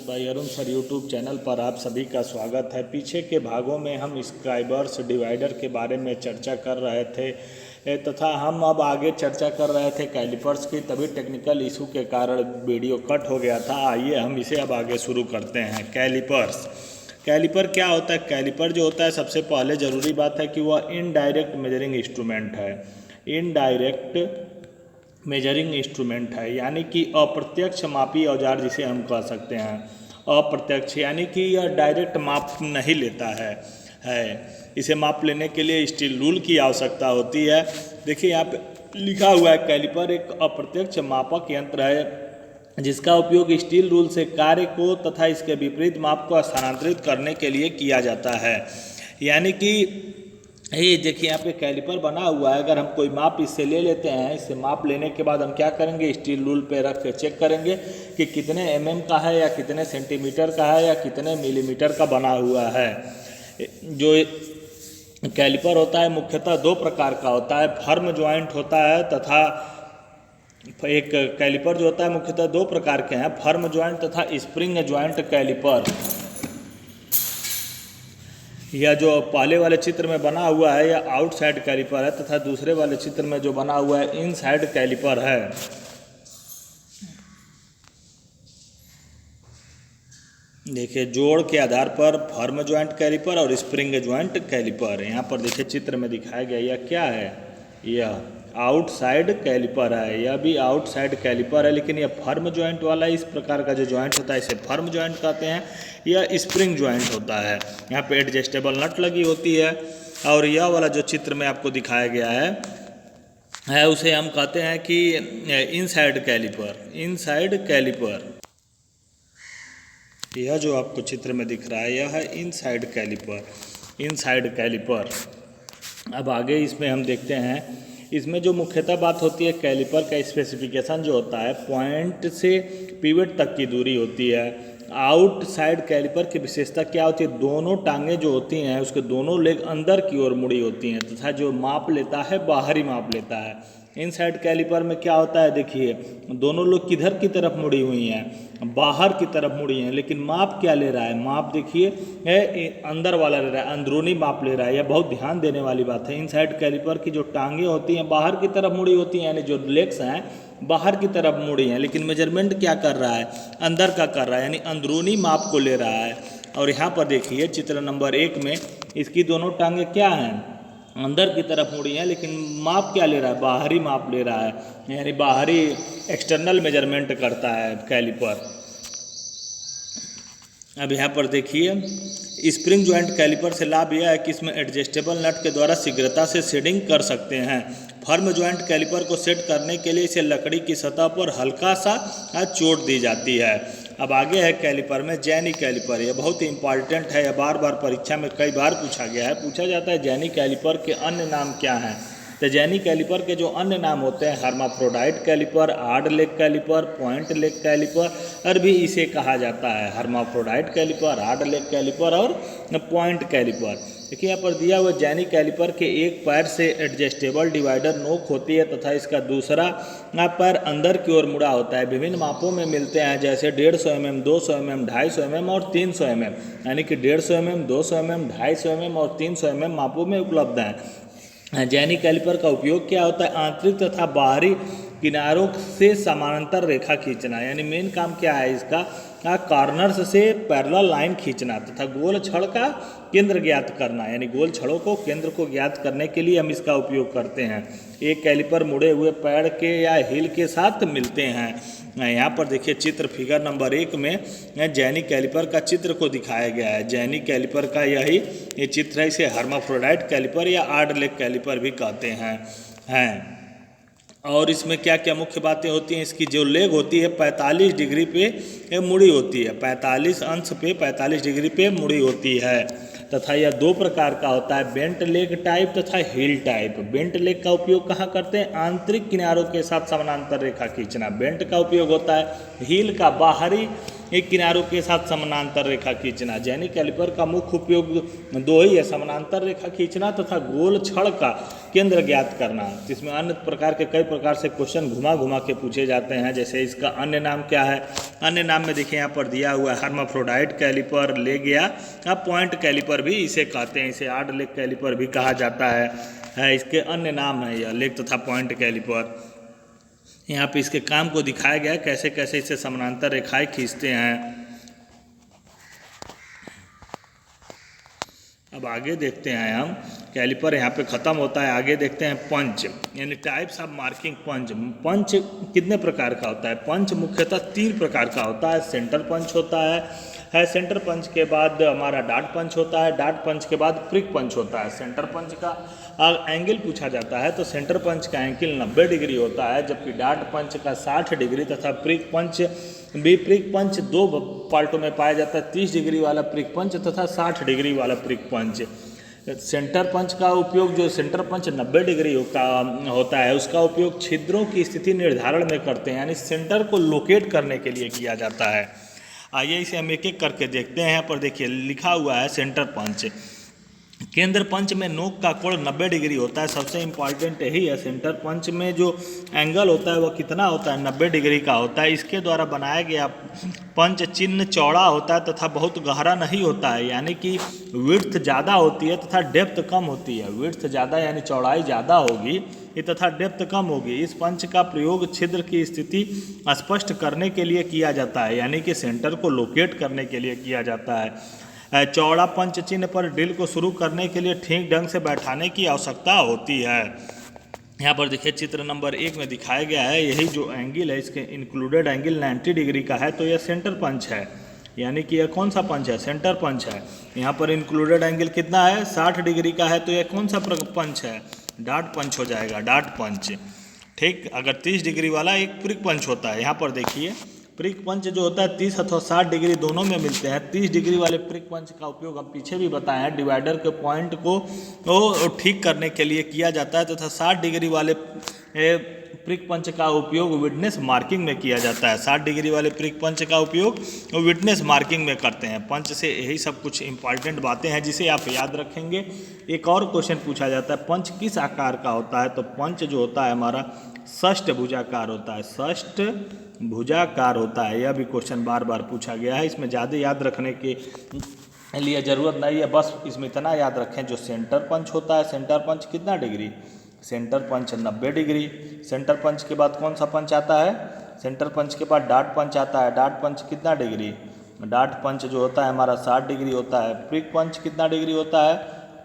By Arun sir YouTube channel पर आप सभी का स्वागत है। पीछे के भागों में हम स्क्राइबर्स डिवाइडर के बारे में चर्चा कर रहे थे तथा हम अब आगे चर्चा कर रहे थे कैलिपर्स की, तभी टेक्निकल इशू के कारण वीडियो कट हो गया था। आइए हम इसे अब आगे शुरू करते हैं। कैलिपर क्या होता है? कैलिपर जो होता है, सबसे पहले ज़रूरी बात है कि वह इनडायरेक्ट मेजरिंग इंस्ट्रूमेंट है। इनडायरेक्ट मेजरिंग इंस्ट्रूमेंट है यानी कि अप्रत्यक्ष मापी औजार जिसे हम कह सकते हैं। अप्रत्यक्ष यानी कि यह डायरेक्ट माप नहीं लेता है। इसे माप लेने के लिए स्टील रूल की आवश्यकता होती है। देखिए यहाँ पे लिखा हुआ है, कैलिपर एक अप्रत्यक्ष मापक यंत्र है जिसका उपयोग स्टील रूल से कार्य को तथा इसके विपरीत माप को स्थानांतरित करने के लिए किया जाता है। यानी कि ये देखिए यहाँ पे कैलिपर बना हुआ है। अगर हम कोई माप इससे ले लेते हैं, इससे माप लेने के बाद हम क्या करेंगे, स्टील रूल पे रख के चेक करेंगे कि कितने एमएम का है या कितने सेंटीमीटर का है या कितने मिलीमीटर का बना हुआ है। जो कैलिपर होता है मुख्यतः दो प्रकार का होता है, फर्म ज्वाइंट होता है तथा एक कैलिपर जो होता है मुख्यतः दो प्रकार के हैं, फर्म ज्वाइंट तथा स्प्रिंग ज्वाइंट कैलिपर। यह जो पहले वाले चित्र में बना हुआ है यह आउटसाइड कैलिपर है तथा दूसरे वाले चित्र में जो बना हुआ है इनसाइड कैलिपर है। देखिए जोड़ के आधार पर फर्म ज्वाइंट कैलिपर और स्प्रिंग ज्वाइंट कैलिपर। यहाँ पर देखिए चित्र में दिखाया गया, यह क्या है? यह आउटसाइड कैलिपर है। यह भी आउटसाइड कैलिपर है, लेकिन यह फर्म ज्वाइंट वाला, इस प्रकार का जो ज्वाइंट होता है इसे फर्म ज्वाइंट कहते हैं। यह स्प्रिंग ज्वाइंट होता है। यहाँ पे एडजस्टेबल नट लगी होती है। और यह वाला जो चित्र में आपको दिखाया गया है उसे हम कहते हैं कि इनसाइड कैलिपर। इनसाइड कैलिपर, यह जो आपको चित्र में दिख रहा है यह है इनसाइड कैलिपर। Inside caliper. अब आगे इसमें हम देखते हैं, इसमें जो मुख्यतः बात होती है, कैलिपर का स्पेसिफिकेशन जो होता है पॉइंट से पिवट तक की दूरी होती है। आउटसाइड कैलिपर की विशेषता क्या होती है? दोनों टांगें जो होती हैं उसके दोनों लेग अंदर की ओर मुड़ी होती हैं तथा जो माप लेता है बाहरी माप लेता है। इनसाइड कैलिपर में क्या होता है, देखिए दोनों लोग किधर की तरफ मुड़ी हुई हैं, बाहर की तरफ मुड़ी हैं, लेकिन माप क्या ले रहा है? माप देखिए अंदर वाला ले रहा है, अंदरूनी माप ले रहा है। यह बहुत ध्यान देने वाली बात है। इनसाइड कैलिपर की जो टांगें होती हैं बाहर की तरफ मुड़ी होती हैं, यानी जो लेग्स हैं बाहर की तरफ मुड़ी हैं, लेकिन मेजरमेंट क्या कर रहा है? अंदर का कर रहा है, यानी अंदरूनी माप को ले रहा है। और यहाँ पर देखिए चित्र नंबर 1 में इसकी दोनों टांगें क्या हैं? अंदर की तरफ मुड़ी है, लेकिन माप क्या ले रहा है? बाहरी माप ले रहा है, यानी बाहरी एक्सटर्नल मेजरमेंट करता है कैलिपर। अब यहाँ पर देखिए स्प्रिंग ज्वाइंट कैलिपर से लाभ यह है कि इसमें एडजस्टेबल नट के द्वारा शीघ्रता से शेडिंग कर सकते हैं। फर्म ज्वाइंट कैलिपर को सेट करने के लिए इसे लकड़ी की सतह पर हल्का सा चोट दी जाती है। अब आगे है कैलिपर में जैनी कैलिपर। यह बहुत ही इंपॉर्टेंट है, यह बार बार परीक्षा में कई बार पूछा गया है। पूछा जाता है जैनी कैलिपर के अन्य नाम क्या हैं? तो जैनी कैलिपर के जो अन्य नाम होते हैं, hermaphrodite caliper, odd leg caliper, point leg caliper और भी इसे कहा जाता है। Hermaphrodite caliper, odd leg caliper और पॉइंट कैलिपर। देखिए यहाँ पर दिया हुआ जैनी कैलिपर के एक पैर से एडजस्टेबल डिवाइडर नोक होती है तथा इसका दूसरा पैर अंदर की ओर मुड़ा होता है। विभिन्न मापों में मिलते हैं, जैसे 150 mm, 200 mm, 250 mm और 300 mm, यानी कि 150 mm, 200 mm, 250 mm और 300 mm मापों में उपलब्ध हैं। जैनी कैलिपर का उपयोग क्या होता है? आंतरिक तथा बाहरी किनारों से समानांतर रेखा खींचना, यानी मेन काम क्या है इसका? कॉर्नर्स से पैरेलल लाइन खींचना तथा गोल छड़ का केंद्र ज्ञात करना, यानी गोल छड़ों को केंद्र को ज्ञात करने के लिए हम इसका उपयोग करते हैं। एक कैलिपर मुड़े हुए पैर के या हील के साथ मिलते हैं। यहाँ पर देखिए चित्र फिगर नंबर 1 में जैनी कैलिपर का चित्र को दिखाया गया है। जैनी कैलिपर का ये चित्र है। इसे हर्माफ्रोडाइट कैलिपर या आड लेग कैलिपर भी कहते हैं। और इसमें क्या क्या मुख्य बातें होती हैं? इसकी जो लेग होती है 45 डिग्री पे मुड़ी होती है, 45 अंश पे 45 डिग्री पे मुड़ी होती है तथा यह दो प्रकार का होता है, बेंट लेग टाइप तथा हील टाइप। बेंट लेग का उपयोग कहाँ करते हैं? आंतरिक किनारों के साथ समानांतर रेखा खींचना। बेंट का उपयोग होता है हील का बाहरी एक किनारों के साथ समानांतर रेखा खींचना। जेनिक कैलिपर का मुख्य उपयोग दो ही है, समानांतर रेखा खींचना तथा गोल छड़ का केंद्र ज्ञात करना। इसमें अन्य प्रकार के कई प्रकार से क्वेश्चन घुमा घुमा के पूछे जाते हैं। जैसे इसका अन्य नाम क्या है, अन्य नाम में देखिए यहाँ पर दिया हुआ है हर्माफ्रोडाइट कैलिपर, ले गया। अब पॉइंट कैलिपर भी इसे कहते हैं, इसे आड लेग कैलिपर भी कहा जाता है। इसके अन्य नाम है यह लेग तथा पॉइंट कैलिपर। यहाँ पे इसके काम को दिखाया गया है, कैसे कैसे इसे समानांतर रेखाएं खींचते हैं। अब आगे देखते हैं हम, कैलिपर यहाँ पे ख़त्म होता है। आगे देखते हैं पंच, यानी टाइप्स ऑफ मार्किंग पंच। पंच कितने प्रकार का होता है? पंच मुख्यतः 3 प्रकार का होता है। सेंटर पंच होता है सेंटर पंच के बाद हमारा डॉट पंच होता है, डॉट पंच के बाद प्रिक पंच होता है। सेंटर पंच का एंगल पूछा जाता है तो सेंटर पंच का एंगल 90 डिग्री होता है, जबकि डॉट पंच का 60 डिग्री तथा प्रिक पंच 2 पार्टों में पाया जाता है, 30 डिग्री वाला प्रिक पंच तथा 60 डिग्री वाला प्रिक पंच। सेंटर पंच का उपयोग, जो सेंटर पंच 90 डिग्री होता है, उसका उपयोग छिद्रों की स्थिति निर्धारण में करते हैं, यानी सेंटर को लोकेट करने के लिए किया जाता है। आइए इसे हम एक एक करके देखते हैं। यहाँ पर देखिए लिखा हुआ है सेंटर पंच। केंद्र पंच में नोक का कोण 90 डिग्री होता है, सबसे इम्पॉर्टेंट यही है। सेंटर पंच में जो एंगल होता है वह कितना होता है? 90 डिग्री का होता है। इसके द्वारा बनाया गया पंच चिन्ह चौड़ा होता है तथा बहुत गहरा नहीं होता है, यानी कि विड्थ ज़्यादा होती है तथा डेप्थ कम होती है। विड्थ ज़्यादा यानी चौड़ाई ज़्यादा होगी तथा डेप्थ कम होगी। इस पंच का प्रयोग छिद्र की स्थिति स्पष्ट करने के लिए किया जाता है, यानी कि सेंटर को लोकेट करने के लिए किया जाता है। चौड़ा पंच चिन्ह पर ड्रिल को शुरू करने के लिए ठीक ढंग से बैठाने की आवश्यकता होती है। यहाँ पर देखिए चित्र नंबर 1 में दिखाया गया है, यही जो एंगल है इसके इंक्लूडेड एंगल 90 डिग्री का है, तो यह सेंटर पंच है, यानी कि यह कौन सा पंच है? सेंटर पंच है। यहाँ पर इंक्लूडेड एंगल कितना है? 60 डिग्री का है, तो यह कौन सा पंच है? डॉट पंच हो जाएगा, डॉट पंच। ठीक, अगर 30 डिग्री वाला एक प्रिक पंच होता है। यहाँ पर देखिए प्रिक पंच जो होता है 30 अथवा 60 डिग्री दोनों में मिलते हैं। 30 डिग्री वाले प्रिक पंच का उपयोग हम पीछे भी बताए हैं, डिवाइडर के पॉइंट को ठीक करने के लिए किया जाता है, तथा 60 डिग्री वाले प्रिक पंच का उपयोग विटनेस मार्किंग में किया जाता है। 60 डिग्री वाले प्रिक पंच का उपयोग विटनेस मार्किंग में करते हैं। पंच से यही सब कुछ इंपॉर्टेंट बातें हैं जिसे आप याद रखेंगे। एक और क्वेश्चन पूछा जाता है, पंच किस आकार का होता है? तो पंच जो होता है हमारा षष्ठ भुजाकार होता है, षष्ठ भुजाकार होता है। यह भी क्वेश्चन बार बार पूछा गया है, इसमें ज़्यादा याद रखने के लिए ज़रूरत नहीं है, बस इसमें इतना याद रखें जो सेंटर पंच होता है, सेंटर पंच कितना degree? Centre punch 90 degree. Centre punch के बाद कौन सा पंच आता है? सेंटर पंच के बाद डॉट पंच आता है। डॉट पंच कितना डिग्री? डॉट पंच जो होता है हमारा 60 डिग्री होता है। प्रिक पंच कितना डिग्री होता है?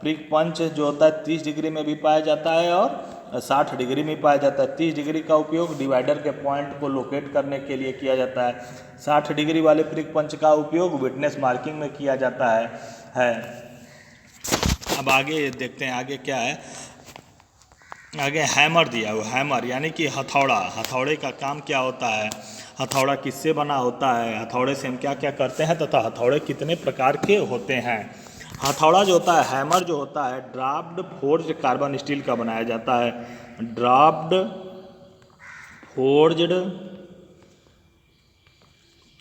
प्रिक पंच जो होता है 30 डिग्री में भी पाया जाता है और 60 डिग्री में पाया जाता है। 30 डिग्री का उपयोग डिवाइडर के पॉइंट को लोकेट करने के लिए किया जाता है। 60 डिग्री वाले प्रिक पंच का उपयोग विटनेस मार्किंग में किया जाता है। अब आगे देखते हैं, आगे क्या है? आगे हैमर दिया हुआ, हैमर यानी कि हथौड़ा। हथौड़े का काम क्या होता है? हथौड़ा किससे बना होता है? हथौड़े से हम क्या क्या करते हैं तथा हथौड़े कितने प्रकार के होते हैं? हथौड़ा जो होता है, हैमर जो होता है, ड्राफ्ट फोर्ज्ड कार्बन स्टील का बनाया जाता है। ड्राफ्ट फोर्ज्ड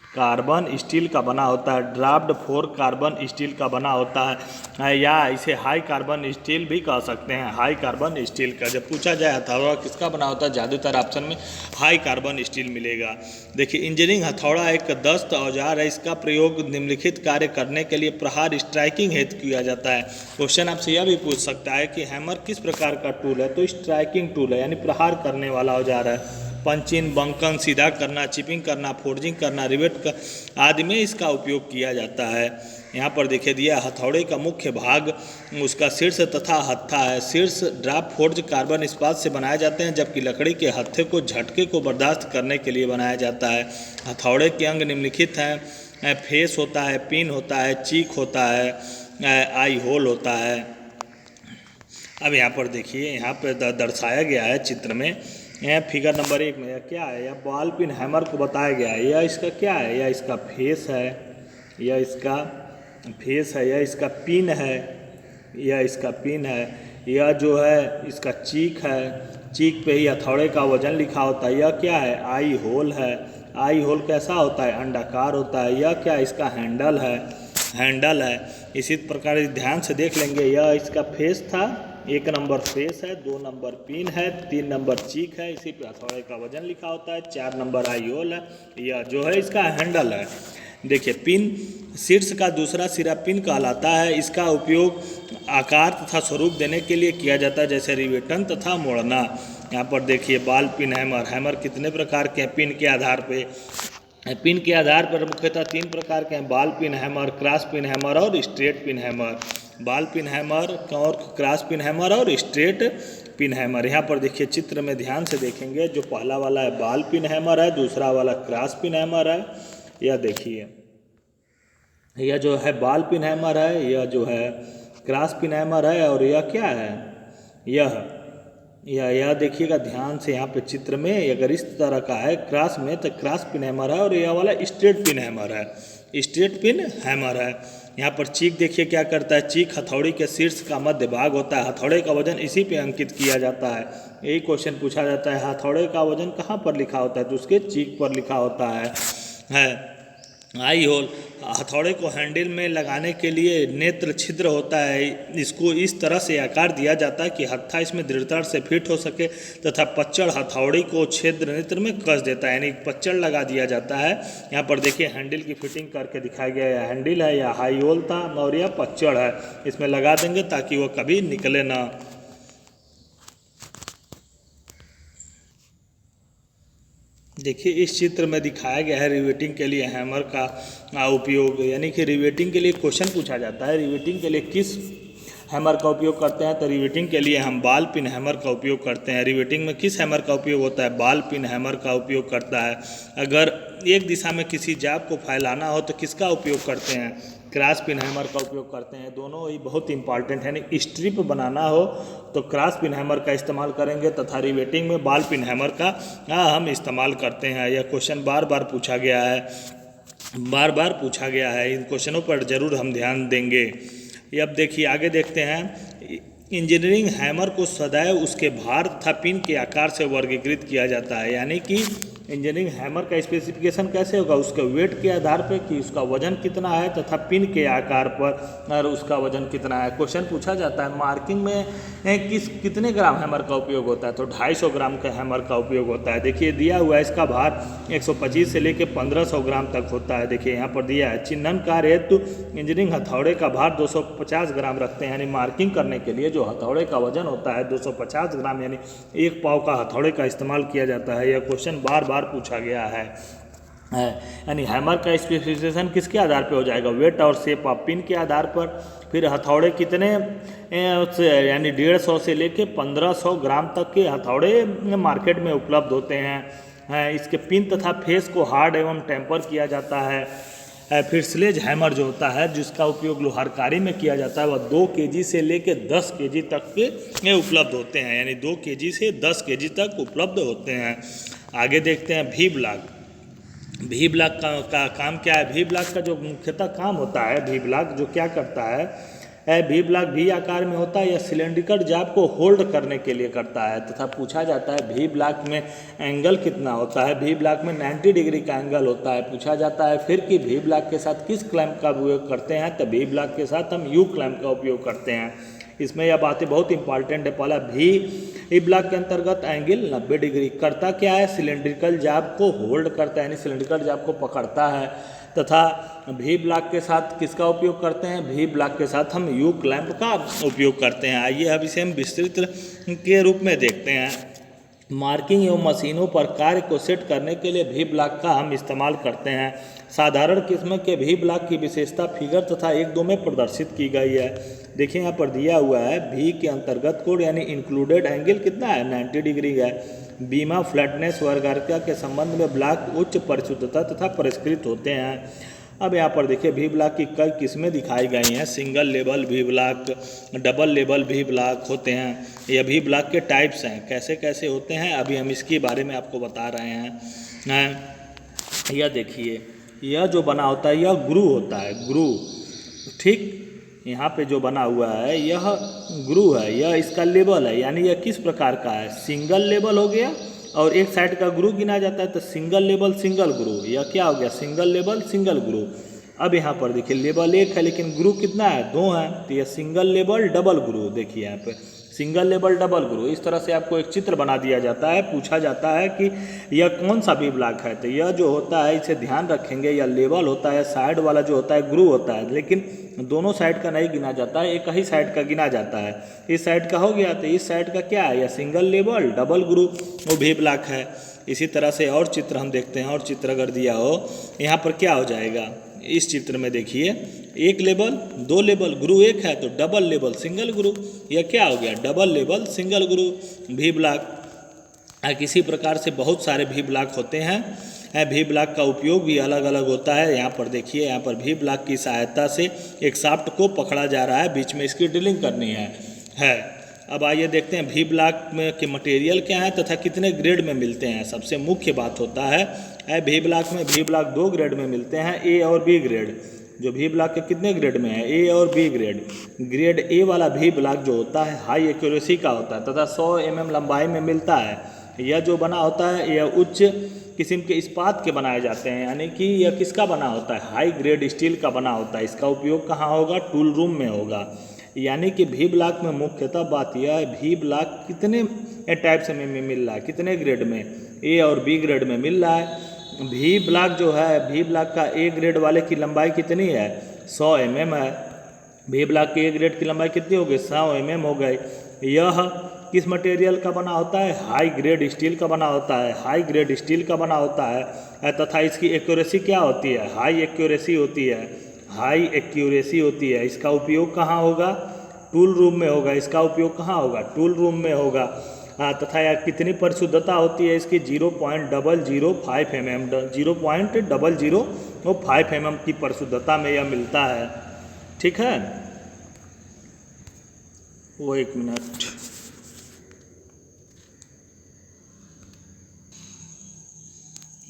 कार्बन स्टील का बना होता है। ड्राफ्ट फोर कार्बन स्टील का बना होता है, या इसे हाई कार्बन स्टील भी कह सकते हैं। हाई कार्बन स्टील का जब पूछा जाए हथौड़ा किसका बना होता है, ज़्यादातर ऑप्शन में हाई कार्बन स्टील मिलेगा। देखिए इंजीनियरिंग हथौड़ा एक दस्त औजार है, इसका प्रयोग निम्नलिखित कार्य करने के लिए प्रहार स्ट्राइकिंग हेतु किया जाता है। क्वेश्चन आपसे यह भी पूछ सकता है कि हैमर किस प्रकार का टूल है, तो स्ट्राइकिंग टूल है, यानी प्रहार करने वाला औजार है। पंचिंग, बंकन, सीधा करना, चिपिंग करना, फोर्जिंग करना, रिवेट आदि में इसका उपयोग किया जाता है। यहाँ पर देखिए दिया हथौड़े का मुख्य भाग उसका शीर्ष तथा हत्था है। शीर्ष ड्राफ्ट फोर्ज कार्बन इस्पात से बनाए जाते हैं, जबकि लकड़ी के हत्थे को झटके को बर्दाश्त करने के लिए बनाया जाता है। हथौड़े के अंग निम्नलिखित हैं, फेस होता है, पिन होता है, चीक होता है, आई होल होता है। अब यहाँ पर देखिए, यहाँ पर दर्शाया गया है चित्र में, यह फिगर नंबर 1 में यह क्या है? यह बॉल पिन हैमर को बताया गया है। यह इसका क्या है? यह इसका फेस है, यह इसका फेस है, यह इसका पिन है, यह इसका पिन है, यह जो है इसका चीक है, चीक पे ही हथौड़े का वजन लिखा होता है। यह क्या है? आई होल है, आई होल कैसा होता है, अंडाकार होता है। यह क्या, इसका हैंडल है। इसी प्रकार ध्यान से देख लेंगे, यह इसका फेस था, 1 नंबर फेस है, 2 नंबर पिन है, 3 नंबर चीक है, इसी पे हथौड़े का वजन लिखा होता है, 4 नंबर आई होल है, यह जो है इसका हैंडल है। देखिए पिन शीर्ष का दूसरा सिरा पिन कहलाता है। इसका उपयोग आकार तथा स्वरूप देने के लिए किया जाता है, जैसे रिवेटन तथा मोड़ना। यहाँ पर देखिए बॉल पिन हैमर कितने प्रकार के हैं पिन के आधार पे। पिन के आधार पर मुख्यतः 3 प्रकार के हैं, ball pin hammer, cross pin hammer और straight pin hammer. Ball pin hammer और क्रॉस पिन हैमर और स्ट्रेट पिन हैमर। यहाँ पर देखिए चित्र में ध्यान से देखेंगे, जो पहला वाला है बॉल पिन हैमर है, दूसरा वाला क्रॉस पिन हैमर है। यह देखिए यह जो है बॉल पिन हैमर है, यह जो है क्रॉस पिन हैमर है, और यह क्या है, यह देखिएगा ध्यान से यहाँ पे चित्र में, अगर इस तरह का है क्रॉस में तो क्रॉस पिन हैमर है, और यह वाला स्ट्रेट पिन हैमर है, स्ट्रेट पिन हैमर है। यहाँ पर चीक देखिए क्या करता है, चीक हथौड़ी के शीर्ष का मध्य भाग होता है, हथौड़े का वजन इसी पे अंकित किया जाता है। यही क्वेश्चन पूछा जाता है, हथौड़े का वजन कहाँ पर लिखा होता है, तो उसके चीक पर लिखा होता है। आई होल, हथौड़े को हैंडल में लगाने के लिए नेत्र छिद्र होता है। इसको इस तरह से आकार दिया जाता है कि हत्था इसमें दृढ़ता से फिट हो सके तथा पच्चड़ हथौड़ी को छिद्र नेत्र में कस देता है, यानी पच्चड़ लगा दिया जाता है। यहाँ पर देखिए हैंडल की फिटिंग करके दिखाया गया है, हैंडल है या हाई होल था और यह पच्चड़ है, इसमें लगा देंगे ताकि वो कभी निकले ना। देखिए इस चित्र में दिखाया गया है रिवेटिंग के लिए हैमर का उपयोग, यानी कि रिवेटिंग के लिए क्वेश्चन पूछा जाता है, रिवेटिंग के लिए किस हैमर का उपयोग करते हैं, तो रिवेटिंग के लिए हम बॉल पिन हैमर का उपयोग करते हैं। रिवेटिंग में किस हैमर का उपयोग होता है, बॉल पिन हैमर का उपयोग करता है। अगर एक दिशा में किसी जाब को फैलाना हो तो किसका उपयोग करते हैं, क्रॉस पिन हैमर का उपयोग करते हैं। दोनों ही बहुत इंपॉर्टेंट है, यानी स्ट्रिप बनाना हो तो क्रॉस पिन हैमर का इस्तेमाल करेंगे तथा रिवेटिंग में बॉल पिन हैमर का हम इस्तेमाल करते हैं। यह क्वेश्चन बार बार पूछा गया है, इन क्वेश्चनों पर जरूर हम ध्यान देंगे। ये अब देखिए आगे देखते हैं, इंजीनियरिंग हैमर को सदैव उसके भार तथा पिन के आकार से वर्गीकृत किया जाता है, यानी कि इंजीनियरिंग हैमर का स्पेसिफिकेशन कैसे होगा, उसके वेट के आधार पर कि उसका वजन कितना है तथा पिन के आकार पर और उसका वजन कितना है। क्वेश्चन पूछा जाता है मार्किंग में कितने ग्राम हैमर का उपयोग होता है, तो 250 ग्राम का हैमर का उपयोग होता है। देखिए दिया हुआ है इसका भार 125 से लेकर 1500 ग्राम तक होता है। देखिए यहाँ पर दिया है चिन्हन कार्य हेतु इंजीनियरिंग हथौड़े का भार 250 ग्राम रखते हैं, यानी मार्किंग करने के लिए जो हथौड़े का वजन होता है 250 ग्राम, यानी 1 पाव का हथौड़े का इस्तेमाल किया जाता है। यह क्वेश्चन बार बार पूछा गया है। यानी हैमर का स्पेसिफिकेशन किसके आधार पर हो जाएगा, वेट और शेप ऑफ पिन के आधार पर। फिर हथौड़े कितने यानी 150 से लेके 1500 ग्राम तक के हथौड़े मार्केट में उपलब्ध होते हैं। इसके पिन तथा फेस को हार्ड एवं टेम्पर किया जाता है। फिर स्लेज हैमर जो होता है जिसका उपयोग लोहारकारी में किया जाता है, वह 2 केजी से लेके 10 केजी तक के उपलब्ध होते हैं, यानी 2 केजी से 10 केजी तक उपलब्ध होते हैं। आगे देखते हैं भी ब्लॉक। भी ब्लॉक का काम क्या है, भी ब्लॉक का जो मुख्यतः काम होता है, भी ब्लॉक जो क्या करता है, भी ब्लॉक भी आकार में होता है या सिलेंड्रिकल जाब को होल्ड करने के लिए करता है। तथा पूछा जाता है भी ब्लॉक में एंगल कितना होता है, भी ब्लॉक में 90 डिग्री का एंगल होता है। पूछा जाता है फिर कि भी ब्लॉक के साथ किस क्लैंप का उपयोग करते हैं, तो भी ब्लॉक के साथ हम यू क्लैंप का उपयोग करते हैं। इसमें यह बातें बहुत इंपॉर्टेंट है। पहला भी ब्लॉक के अंतर्गत एंगल 90 डिग्री करता क्या है, सिलेंड्रिकल जाब को होल्ड करता है, यानी सिलेंड्रिकल जाब को पकड़ता है। तथा भी ब्लॉक के साथ किसका उपयोग करते हैं, भी ब्लॉक के साथ हम यू क्लैंप का उपयोग करते हैं। आइए अब इसे हम विस्तृत के रूप में देखते हैं। मार्किंग एवं मशीनों पर कार्य को सेट करने के लिए भी ब्लॉक का हम इस्तेमाल करते हैं। साधारण किस्म के भी ब्लॉक की विशेषता फिगर तथा 1-2 में प्रदर्शित की गई है। देखिए यहाँ पर दिया हुआ है भी के अंतर्गत कोड यानी इंक्लूडेड एंगल कितना है, 90 डिग्री है। बीमा फ्लैटनेस वर्गाकार के संबंध में ब्लॉक उच्च परिशुद्धता तथा परिष्कृत होते हैं। अब यहाँ पर देखिए भी ब्लॉक की कई किस्में दिखाई गई हैं। सिंगल लेवल भी ब्लॉक, डबल लेवल भी ब्लॉक होते हैं। यह भी ब्लॉक के टाइप्स हैं, कैसे कैसे होते हैं अभी हम इसके बारे में आपको बता रहे हैं। यह देखिए यह जो बना होता है यह ग्रू होता है, ग्रू, ठीक। यहाँ पे जो बना हुआ है यह ग्रू है, यह इसका लेवल है, यानी यह किस प्रकार का है, सिंगल लेवल हो गया और एक साइड का ग्रू गिना जाता है तो सिंगल लेवल सिंगल ग्रू, या क्या हो गया सिंगल लेवल सिंगल ग्रू। अब यहाँ पर देखिए लेवल 1 है लेकिन ग्रू कितना है 2 है, तो यह सिंगल लेवल डबल ग्रू। देखिए यहाँ पे सिंगल लेवल डबल ग्रू, इस तरह से आपको एक चित्र बना दिया जाता है, पूछा जाता है कि यह कौन सा वी ब्लॉक है। तो यह जो होता है इसे ध्यान रखेंगे, यह लेवल होता है, साइड वाला जो होता है ग्रू होता है, लेकिन दोनों साइड का नहीं गिना जाता है, एक ही साइड का गिना जाता है। इस साइड का हो गया तो इस साइड का क्या है, यह सिंगल लेवल डबल ग्रू वो वी ब्लॉक है। इसी तरह से और चित्र हम देखते हैं, और चित्र अगर दिया हो यहाँ पर क्या हो जाएगा, इस चित्र में देखिए 1 लेवल 2 लेवल ग्रू 1 है तो डबल लेवल सिंगल ग्रू, यह क्या हो गया डबल लेवल सिंगल ग्रू वी ब्लॉक। किसी प्रकार से बहुत सारे वी ब्लॉक होते हैं, वी ब्लॉक का उपयोग भी अलग अलग होता है। यहाँ पर देखिए, यहाँ पर वी ब्लॉक की सहायता से एक शाफ्ट को पकड़ा जा रहा है, बीच में इसकी ड्रिलिंग करनी है। अब आइए देखते हैं वी ब्लॉक में के मटेरियल क्या है तथा कितने ग्रेड में मिलते हैं। सबसे मुख्य बात होता है वी ब्लॉक में वी ब्लॉक 2 ग्रेड में मिलते हैं, ए और बी ग्रेड। जो वी ब्लॉक के कितने ग्रेड में है, ए और बी ग्रेड। ग्रेड ए वाला वी ब्लॉक जो होता है हाई एक्यूरेसी का होता है तथा 100 mm लंबाई में मिलता है। यह जो बना होता है यह उच्च किस्म के इस्पात के बनाए जाते हैं, यानी कि यह किसका बना होता है, हाई ग्रेड स्टील का बना होता है। इसका उपयोग कहाँ होगा, टूल रूम में होगा। यानी कि वी ब्लॉक में मुख्यतः बात यह है वी ब्लॉक कितने टाइप से में मिल रहा है, कितने ग्रेड में, ए और बी ग्रेड में मिल रहा है। वी ब्लॉक जो है वी ब्लॉक का ए ग्रेड वाले की लंबाई कितनी है 100 mm है। वी ब्लॉक के ए ग्रेड की लंबाई कितनी हो गई 100 mm हो गई। यह किस मटेरियल का बना होता है, हाई ग्रेड स्टील का बना होता है, हाई ग्रेड स्टील का बना होता है तथा इसकी एक्यूरेसी क्या होती है, हाई एक्यूरेसी होती है, हाई एक्यूरेसी होती है। इसका उपयोग कहाँ होगा, टूल रूम में होगा। इसका उपयोग कहाँ होगा, टूल रूम में होगा। तथा यह कितनी परिशुद्धता होती है इसकी 0.005 mm, 0.005 mm की परिशुद्धता में यह मिलता है। ठीक है, वो 1 मिनट।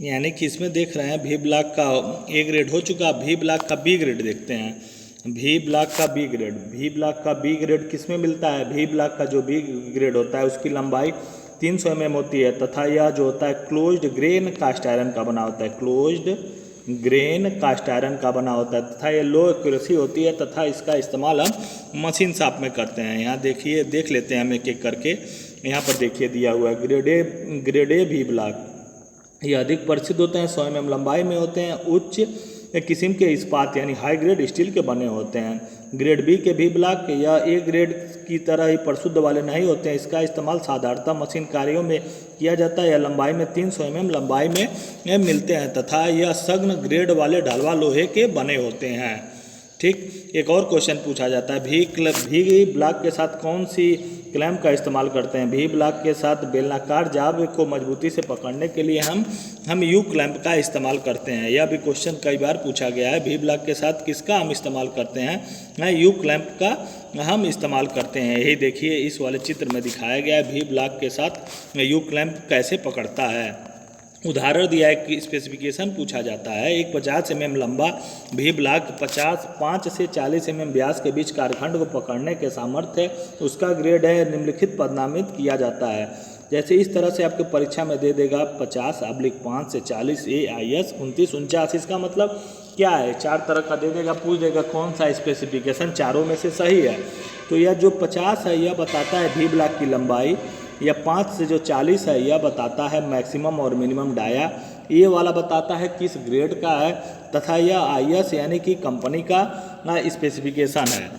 यानी कि इसमें देख रहे हैं वी ब्लॉक का ए ग्रेड हो चुका, वी ब्लॉक का बी ग्रेड देखते हैं। वी ब्लॉक का बी ग्रेड, वी ब्लॉक का बी ग्रेड किस में मिलता है, वी ब्लॉक का जो बी ग्रेड होता है उसकी लंबाई 300 mm होती है तथा यह जो होता है क्लोज्ड ग्रेन कास्ट आयरन का बना होता है, क्लोज्ड ग्रेन कास्ट आयरन का बना होता है तथा ये लो एक्यूरेसी होती है तथा इसका इस्तेमाल हम मशीन शॉप में करते हैं। यहाँ देखिए, देख लेते हैं हम एक एक करके। यहाँ पर देखिए दिया हुआ है ग्रेड ए वी ब्लॉक, ये अधिक परिचित होते हैं, 100 mm लंबाई में होते हैं, उच्च किस्म के इस्पात यानी हाई ग्रेड स्टील के बने होते हैं। ग्रेड बी के वी ब्लॉक या ए ग्रेड की तरह ही परिशुद्ध वाले नहीं होते हैं। इसका इस्तेमाल साधारणतः मशीन कार्यों में किया जाता है। यह लंबाई में 300 mm लंबाई में मिलते हैं तथा यह सघन ग्रेड वाले ढलवा लोहे के बने होते हैं। ठीक, एक और क्वेश्चन पूछा जाता है वी ब्लॉक के साथ कौन सी क्लैंप का इस्तेमाल करते हैं। वी ब्लॉक के साथ बेलनाकार जाब को मजबूती से पकड़ने के लिए हम यू क्लैंप का इस्तेमाल करते हैं। यह भी क्वेश्चन कई बार पूछा गया है। वी ब्लॉक के साथ किसका हम इस्तेमाल करते हैं, यू क्लैंप का हम इस्तेमाल करते हैं। यही देखिए इस वाले चित्र में दिखाया गया है वी ब्लॉक के साथ यू क्लैंप कैसे पकड़ता है। उदाहरण दिया है कि स्पेसिफिकेशन पूछा जाता है। एक 50 mm लंबा वी ब्लॉक 5 से 40 mm व्यास के बीच कार्यखंड को पकड़ने के सामर्थ्य है, उसका ग्रेड है निम्नलिखित पदनामित किया जाता है। जैसे इस तरह से आपके परीक्षा में दे देगा 50/5 से 40 AIS 2949। इसका मतलब क्या है, 4 तरह का दे देगा, पूछ देगा कौन सा स्पेसिफिकेशन चारों में से सही है। तो यह जो 50 है यह बताता है वी ब्लॉक की लंबाई, या 5 से जो 40 है यह बताता है मैक्सिमम और मिनिमम डाया, ये वाला बताता है किस ग्रेड का है तथा यह IS यानी कि कंपनी का स्पेसिफिकेशन है।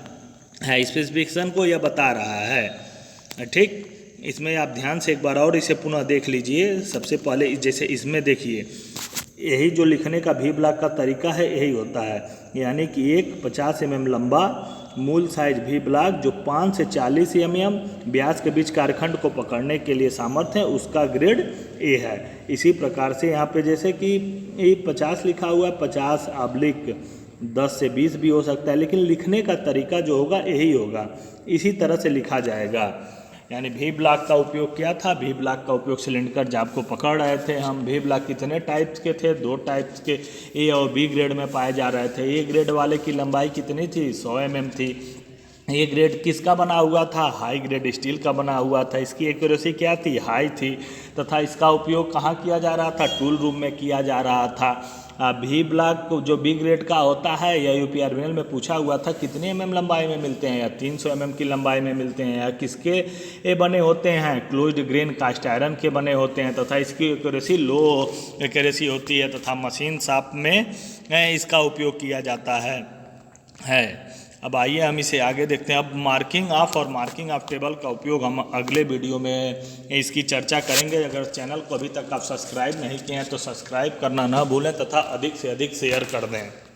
स्पेसिफिकेशन को यह बता रहा है। ठीक, इसमें आप ध्यान से एक बार और इसे पुनः देख लीजिए। सबसे पहले जैसे इसमें देखिए, यही जो लिखने का वी ब्लॉक का तरीका है यही होता है, यानी कि एक 50 mm लंबा मूल साइज वी ब्लॉक जो 5 से 40 mm व्यास के बीच कार्यखंड को पकड़ने के लिए सामर्थ्य है, उसका ग्रेड ए है। इसी प्रकार से यहाँ पे जैसे कि 50 लिखा हुआ है, 50/10 से 20 भी हो सकता है, लेकिन लिखने का तरीका जो होगा यही होगा, इसी तरह से लिखा जाएगा। यानी वी ब्लॉक का उपयोग क्या था, वी ब्लॉक का उपयोग सिलेंडर जाब को पकड़ रहे थे हम। वी ब्लॉक कितने टाइप्स के थे, 2 टाइप्स के, ए और बी ग्रेड में पाए जा रहे थे। ए ग्रेड वाले की लंबाई कितनी थी, 100 mm थी ये ग्रेड किसका बना हुआ था? हाई ग्रेड स्टील का बना हुआ था। इसकी एक्यूरेसी क्या थी? हाई थी। तथा इसका उपयोग कहाँ किया जा रहा था? टूल रूम में किया जा रहा था। भी ब्लॉक जो बी ग्रेड का होता है, या यूपीआरबीएल में पूछा हुआ था कितने mm लंबाई में मिलते हैं, या 300 mm की लंबाई में मिलते हैं, या किसके ये बने होते हैं? क्लोज्ड ग्रेन कास्ट आयरन के बने होते हैं। तथा इसकी एक्यूरेसी लो एक्यूरेसी होती है तथा मशीन शॉप में इसका उपयोग किया जाता है। अब आइए हम इसे आगे देखते हैं। अब मार्किंग ऑफ और मार्किंग ऑफ टेबल का उपयोग हम अगले वीडियो में इसकी चर्चा करेंगे। अगर चैनल को अभी तक आप सब्सक्राइब नहीं किए हैं तो सब्सक्राइब करना ना भूलें तथा अधिक से अधिक शेयर कर दें।